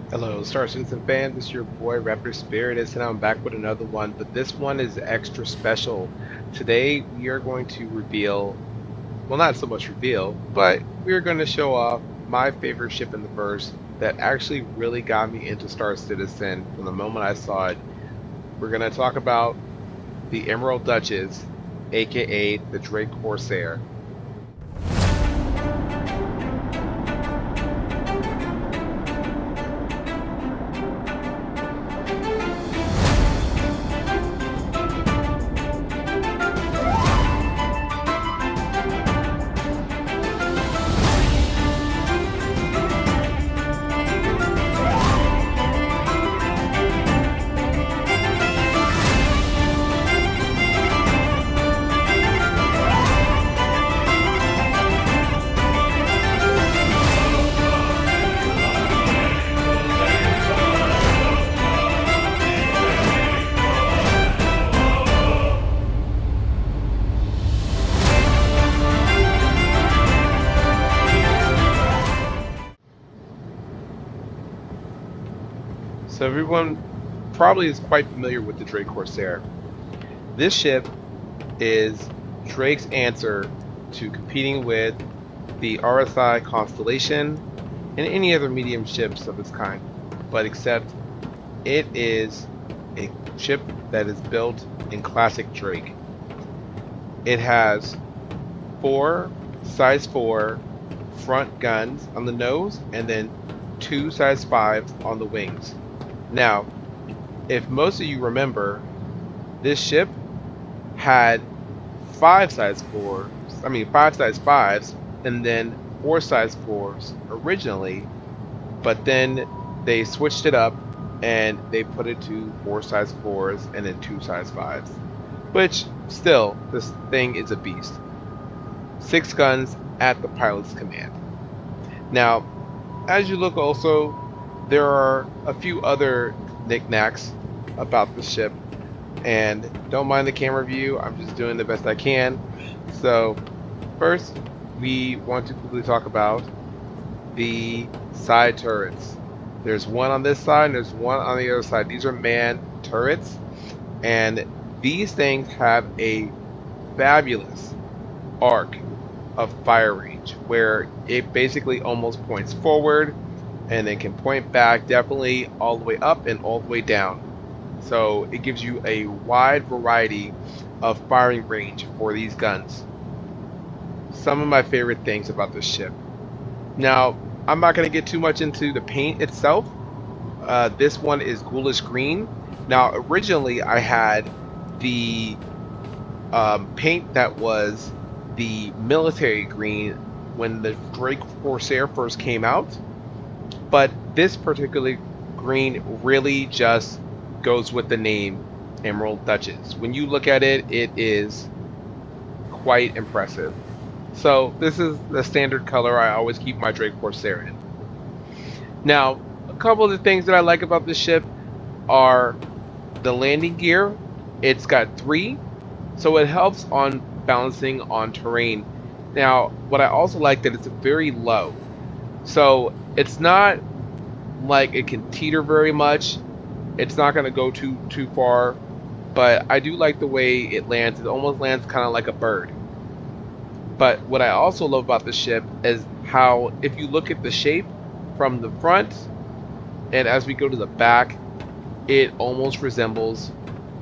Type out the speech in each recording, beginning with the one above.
Hello, Star Citizen fans. This is your boy Raptor Spiritus, and I'm back with another one. But this one is extra special. Today we are going to reveal, well, not so much reveal, but we are going to show off my favorite ship in the verse that actually really got me into Star Citizen from the moment I saw it. We're going to talk about the Emerald Duchess, aka the Drake Corsair. So everyone probably is quite familiar with the Drake Corsair. This ship is Drake's answer to competing with the RSI Constellation and any other medium ships of its kind, but except it is a ship that is built in classic Drake. It has four size 4 front guns on the nose and then two size 5s on the wings. Now, if most of you remember, this ship had five size 5s, and then four size 4s originally, but then they switched it up and they put it to four size 4s and then two size 5s. Which, still, this thing is a beast. Six guns at the pilot's command. Now, as you look also, there are a few other knickknacks about the ship, and don't mind the camera view, I'm just doing the best I can. So first we want to quickly talk about the side turrets. There's one on this side and there's one on the other side. These are manned turrets, and these things have a fabulous arc of fire range where it basically almost points forward and then can point back definitely all the way up and all the way down. So it gives you a wide variety of firing range for these guns. Some of my favorite things about this ship. Now, I'm not going to get too much into the paint itself. This one is ghoulish green. Now, originally I had the paint that was the military green when the Drake Corsair first came out, but this particular green really just goes with the name Emerald Duchess. When you look at it, it is quite impressive. So this is the standard color I always keep my Drake Corsair in. Now, a couple of the things that I like about this ship are the landing gear. It's got three, so it helps on balancing on terrain. Now, what I also like that it's very low. So it's not like it can teeter very much. It's not going to go too far, but I do like the way it lands. It almost lands kind of like a bird. But what I also love about the ship is how, if you look at the shape from the front and as we go to the back, it almost resembles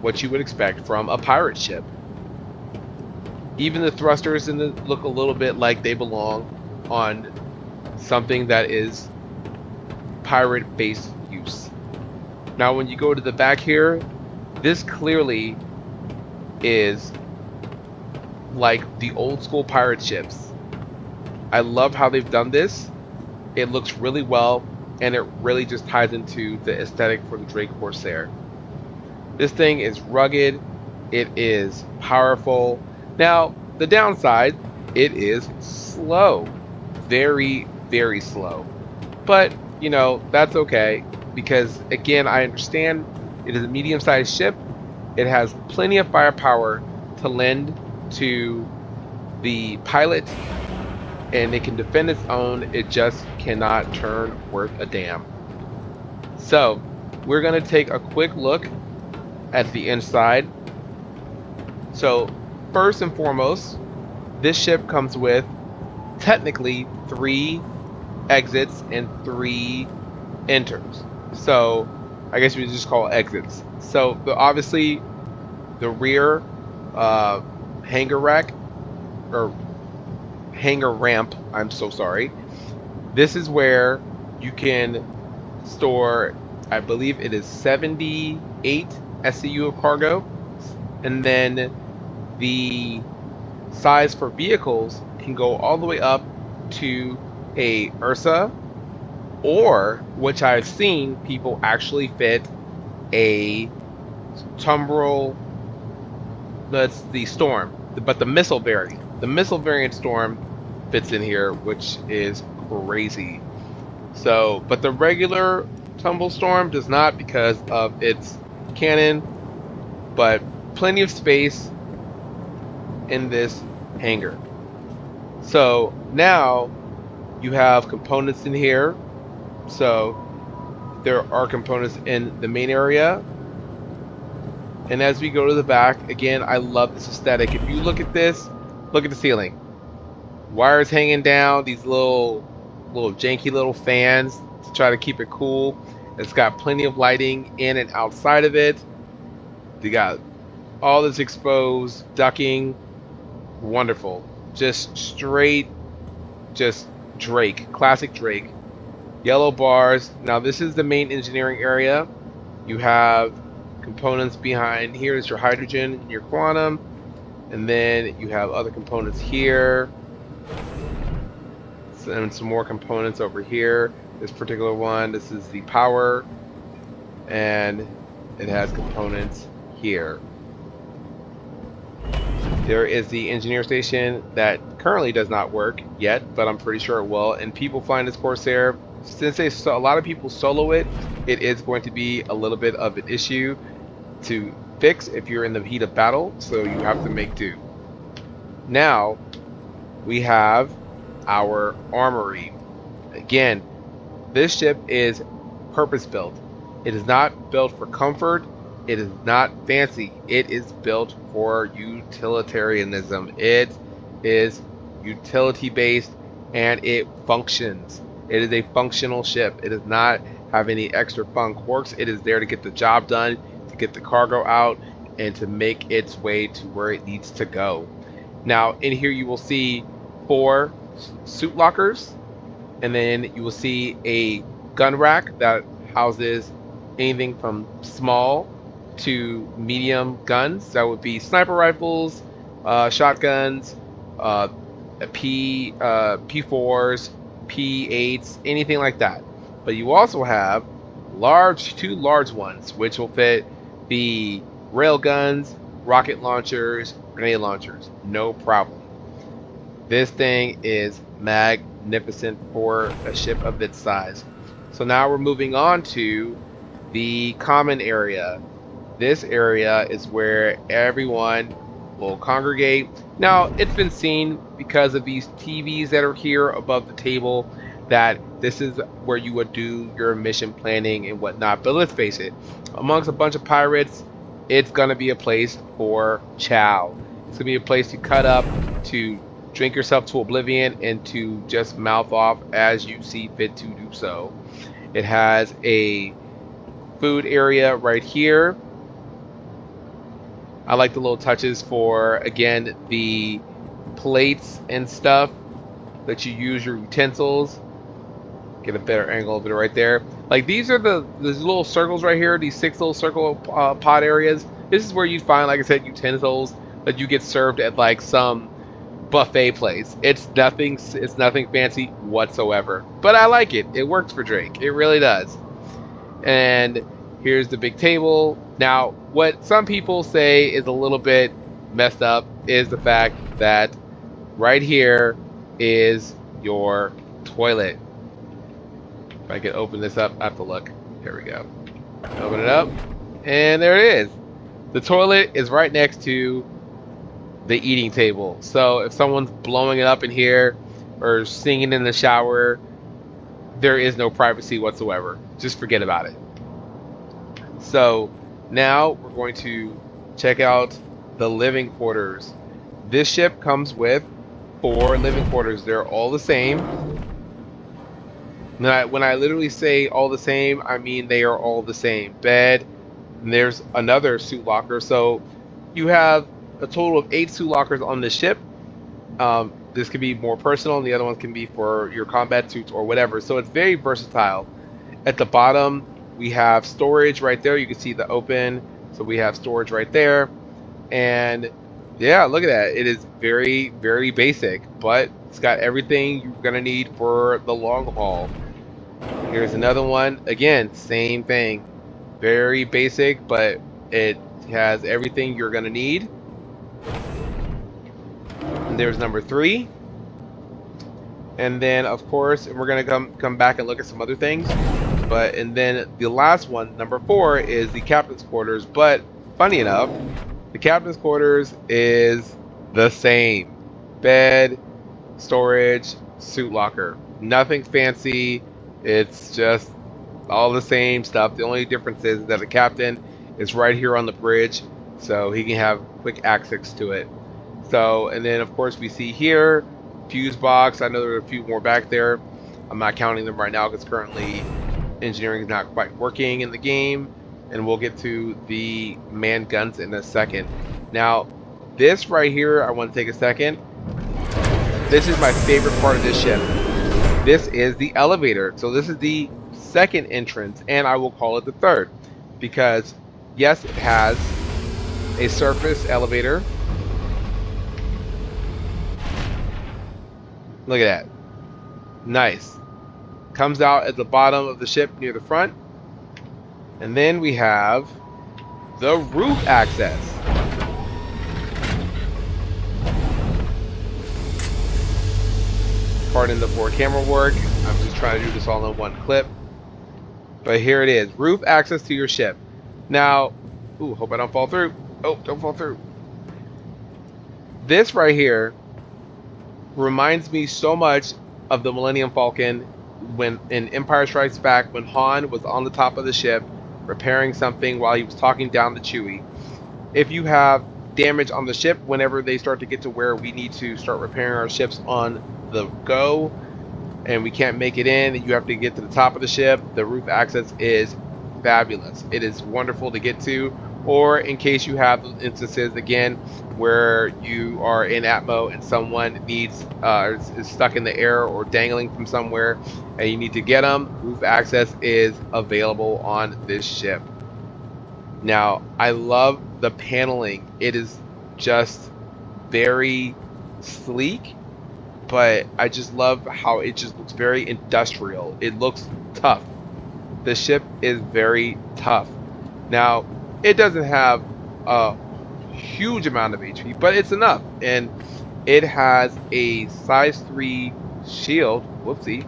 what you would expect from a pirate ship. Even the thrusters in the look a little bit like they belong on something that is pirate-based use. Now, when you go to the back here, this clearly is like the old school pirate ships. I love how they've done this. It looks really well, and it really just ties into the aesthetic for the Drake Corsair. This thing is rugged. It is powerful. Now, the downside, it is slow. Very, very slow. But, you know, that's okay because, again, I understand it is a medium-sized ship. It has plenty of firepower to lend to the pilot, and it can defend its own. It just cannot turn worth a damn. So we're going to take a quick look at the inside. So first and foremost, this ship comes with technically 3 exits and 3 enters. So I guess we just call exits. So obviously the rear hangar rack or hangar ramp, I'm so sorry. This is where you can store, I believe it is 78 SCU of cargo. And then the size for vehicles can go all the way up to a Ursa, or which I've seen people actually fit a Tumbrel. That's the Storm, but the missile variant. The missile variant Storm fits in here, which is crazy. So, but the regular Tumble Storm does not because of its cannon, but plenty of space in this hangar. So now you have components in here. So there are components in the main area. And as we go to the back, again, I love this aesthetic. If you look at this, look at the ceiling. Wires hanging down, these little janky little fans to try to keep it cool. It's got plenty of lighting in and outside of it. They got all this exposed ducking. Wonderful. Just straight, just Drake, classic Drake. Yellow bars. Now this is the main engineering area. You have components behind here. Is your hydrogen and your quantum, and then you have other components here, and some more components over here. This particular one, this is the power, and it has components here. There is the engineer station that currently does not work yet, but I'm pretty sure it will. And people flying this Corsair, since a lot of people solo it, it is going to be a little bit of an issue to fix if you're in the heat of battle, so you have to make do. Now we have our armory. Again, this ship is purpose built. It is not built for comfort. It is not fancy. It is built for utilitarianism. It is utility based and it functions. It is a functional ship. It does not have any extra fun quirks. It is there to get the job done, to get the cargo out, and to make its way to where it needs to go. Now in here you will see 4 suit lockers, and then you will see a gun rack that houses anything from small to medium guns. That would be sniper rifles, shotguns, P4s, P8s, anything like that. But you also have 2 large ones, which will fit the rail guns, rocket launchers, grenade launchers, no problem. This thing is magnificent for a ship of its size. So now we're moving on to the common area. This area is where everyone will congregate. Now, it's been seen because of these TVs that are here above the table that this is where you would do your mission planning and whatnot. But let's face it, amongst a bunch of pirates, it's going to be a place for chow. It's going to be a place to cut up, to drink yourself to oblivion, and to just mouth off as you see fit to do so. It has a food area right here. I like the little touches for, again, the plates and stuff that you use your utensils. Get a better angle of it right there. Like these are these little circles right here, these 6 little circle pot areas. This is where you find, like I said, utensils that you get served at like some buffet place. It's nothing fancy whatsoever. But I like it. It works for Drake. It really does. And here's the big table. Now, what some people say is a little bit messed up is the fact that right here is your toilet. If I can open this up, I have to look. Here we go. Open it up, and there it is. The toilet is right next to the eating table. So if someone's blowing it up in here or singing in the shower, there is no privacy whatsoever. Just forget about it. So now we're going to check out the living quarters. This ship comes with 4 living quarters. They're all the same. When I literally say all the same, I mean they are all the same. Bed, and there's another suit locker. So you have a total of 8 suit lockers on the ship. This can be more personal, and the other ones can be for your combat suits or whatever. So it's very versatile. At the bottom, we have storage right there. You can see the open. So we have storage right there. And yeah, look at that. It is very, very basic, but it's got everything you're going to need for the long haul. Here's another one. Again, same thing. Very basic, but it has everything you're going to need. And there's number 3. And then, of course, we're going to come back and look at some other things. And then the last one, number 4, is the captain's quarters. But funny enough, the captain's quarters is the same. Bed, storage, suit locker. Nothing fancy. It's just all the same stuff. The only difference is that the captain is right here on the bridge, so he can have quick access to it. So, and then of course we see here, fuse box. I know there are a few more back there. I'm not counting them right now because currently engineering is not quite working in the game, and we'll get to the manned guns in a second. Now, this right here, I want to take a second. This is my favorite part of this ship. This is the elevator. So this is the second entrance, and I will call it the third, because yes, it has a surface elevator. Look at that. Nice. Comes out at the bottom of the ship near the front. And then we have the roof access. Pardon the poor camera work. I'm just trying to do this all in one clip. But here it is. Roof access to your ship. Now, ooh, hope I don't fall through. Oh, don't fall through. This right here reminds me so much of the Millennium Falcon when in Empire Strikes Back, when Han was on the top of the ship repairing something while he was talking down to Chewie. If you have damage on the ship, whenever they start to get to where we need to start repairing our ships on the go and we can't make it in, you have to get to the top of the ship, the roof access is fabulous. It is wonderful to get to. Or in case you have instances again where you are in Atmo and someone needs is stuck in the air or dangling from somewhere and you need to get them, roof access is available on this ship. Now, I love the paneling. It is just very sleek, but I just love how it just looks very industrial. It looks tough. The ship is very tough. Now, it doesn't have a huge amount of HP, but it's enough. And it has a size 3 shield. Whoopsie.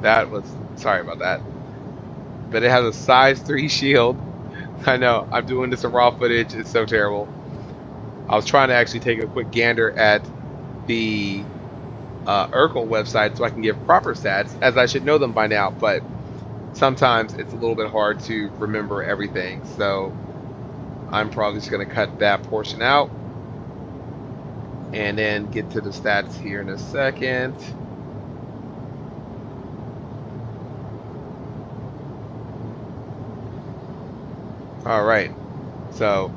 That was, sorry about that. But it has a size 3 shield. I know, I'm doing this in raw footage. It's so terrible. I was trying to actually take a quick gander at the Urkel website so I can give proper stats, as I should know them by now, but sometimes it's a little bit hard to remember everything, so I'm probably just going to cut that portion out and then get to the stats here in a second. Alright, so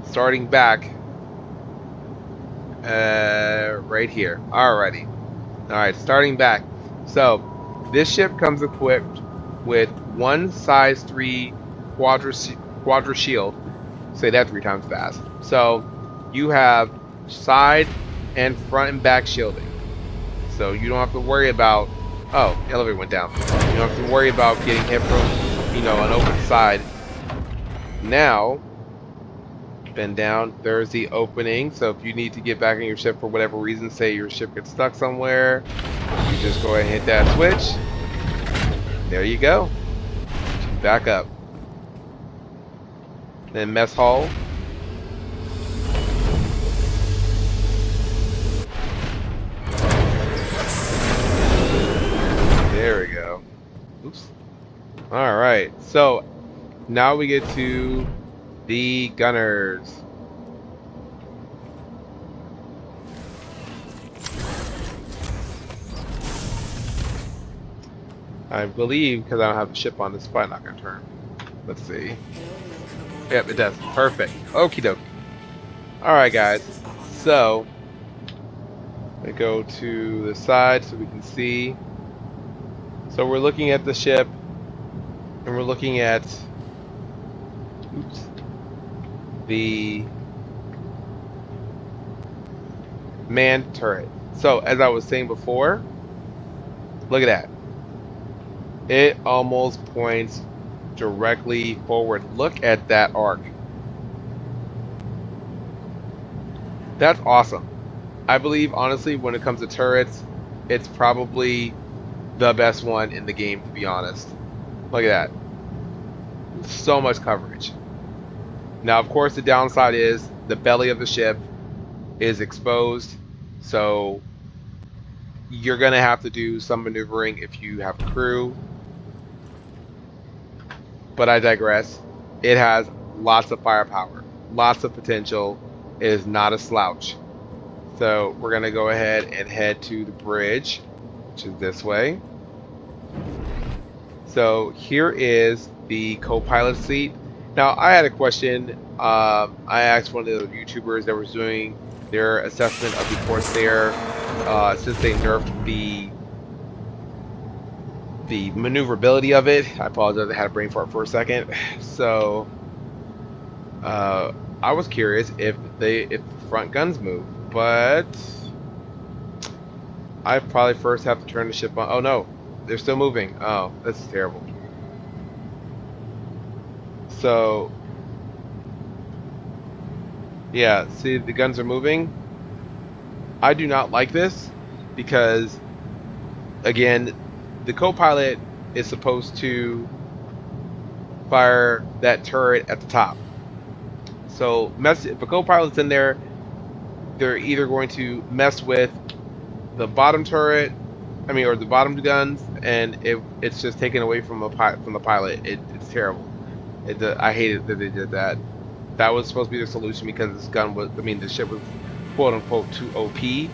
starting back right here. Alright, starting back. So this ship comes equipped with one size 3 quadra shield. Say that 3 times fast. So you have side and front and back shielding. So you don't have to worry about, oh, the elevator went down. You don't have to worry about getting hit from, you know, an open side. Now, bend down, there's the opening. So if you need to get back in your ship for whatever reason, say your ship gets stuck somewhere, you just go ahead and hit that switch. There you go. Back up. Then mess hall. There we go. All right, so now we get to the gunners. I believe because I don't have a ship on, this is probably not gonna turn. Let's see. Yep, it does. Perfect. Okie dokie. All right, guys. So I go to the side so we can see. So we're looking at the ship, and we're looking at, oops, the manned turret. So as I was saying before, look at that. It almost points directly forward. Look at that arc. That's awesome. I believe, honestly, when it comes to turrets, it's probably the best one in the game, to be honest. Look at that. So much coverage. Now, of course, the downside is the belly of the ship is exposed, so you're going to have to do some maneuvering if you have a crew. But I digress. It has lots of firepower, lots of potential. It is not a slouch. So we're going to go ahead and head to the bridge, which is this way. So here is the co-pilot seat. Now, I had a question. I asked one of the YouTubers that was doing their assessment of the Corsair, since they nerfed the maneuverability of it. I apologize, I had a brain fart for a second. So I was curious if the front guns move, but I probably first have to turn the ship on. Oh no, they're still moving. Oh, this is terrible. So yeah, see, the guns are moving. I do not like this because, again, the co-pilot is supposed to fire that turret at the top. So if a co-pilot's in there, they're either going to mess with the bottom turret, or the bottom guns, and it's just taken away from the pilot. It's terrible. I hated that they did that. That was supposed to be the solution because this gun was, the ship was quote unquote too OP,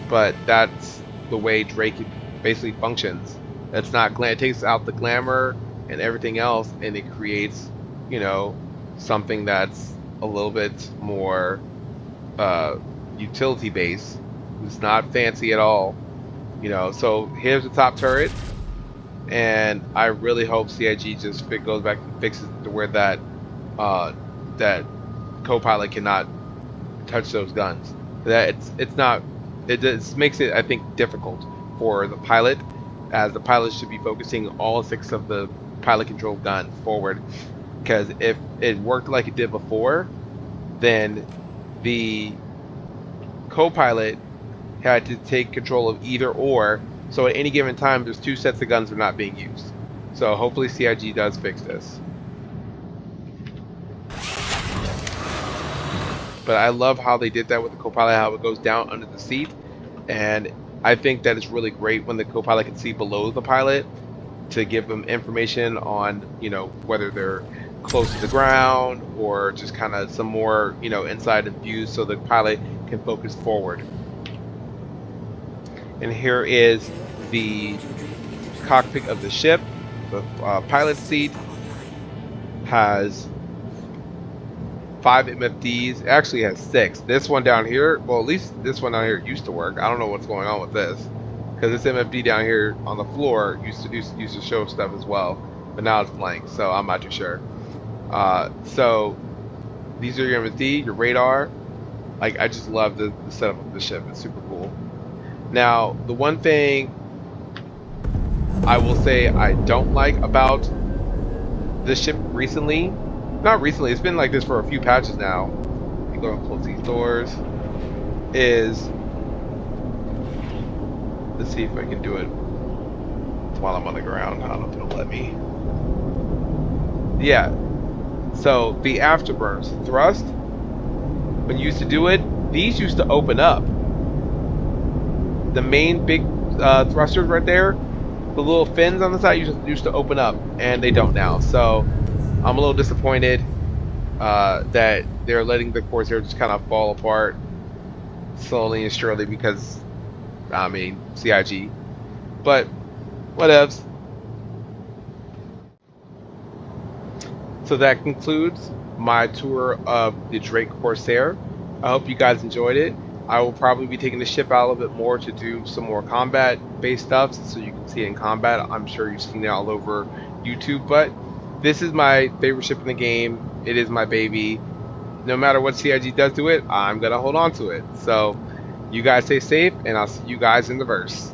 but that's the way Drake basically functions. It's not it takes out the glamour and everything else, and it creates, something that's a little bit more utility based. It's not fancy at all, So here's the top turret, and I really hope CIG just goes back and fixes it to where that that co-pilot cannot touch those guns. That it just makes it, I think, difficult for the pilot, as the pilot should be focusing all 6 of the pilot control guns forward, because if it worked like it did before, then the co-pilot had to take control of either or, so at any given time there's 2 sets of guns that are not being used. So hopefully CIG does fix this. But I love how they did that with the co-pilot, how it goes down under the seat, and I think that it's really great when the co-pilot can see below the pilot to give them information on, whether they're close to the ground or just kind of some more, inside views, so the pilot can focus forward. And here is the cockpit of the ship. The pilot seat has 5 MFDs. It actually has 6. This one down here, well, at least this one down here used to work. I don't know what's going on with this, because this MFD down here on the floor used to show stuff as well, but now it's blank, so I'm not too sure. So these are your MFD, your radar. Like, I just love the setup of the ship. It's super cool. Now, the one thing I will say I don't like about this ship recently, not recently, it's been like this for a few patches now. You go and close these doors. Let's see if I can do it while I'm on the ground. I don't know if it'll let me. Yeah. So the afterburners, thrust. When you used to do it, these used to open up. The main big thrusters right there, the little fins on the side used to open up, and they don't now. So I'm a little disappointed that they're letting the Corsair just kind of fall apart slowly and surely because I mean CIG. But whatevs. So that concludes my tour of the Drake Corsair. I hope you guys enjoyed it. I will probably be taking the ship out a little bit more to do some more combat based stuff so you can see it in combat. I'm sure you've seen it all over YouTube, but this is my favorite ship in the game. It is my baby. No matter what CIG does to it, I'm going to hold on to it. So you guys stay safe, and I'll see you guys in the verse.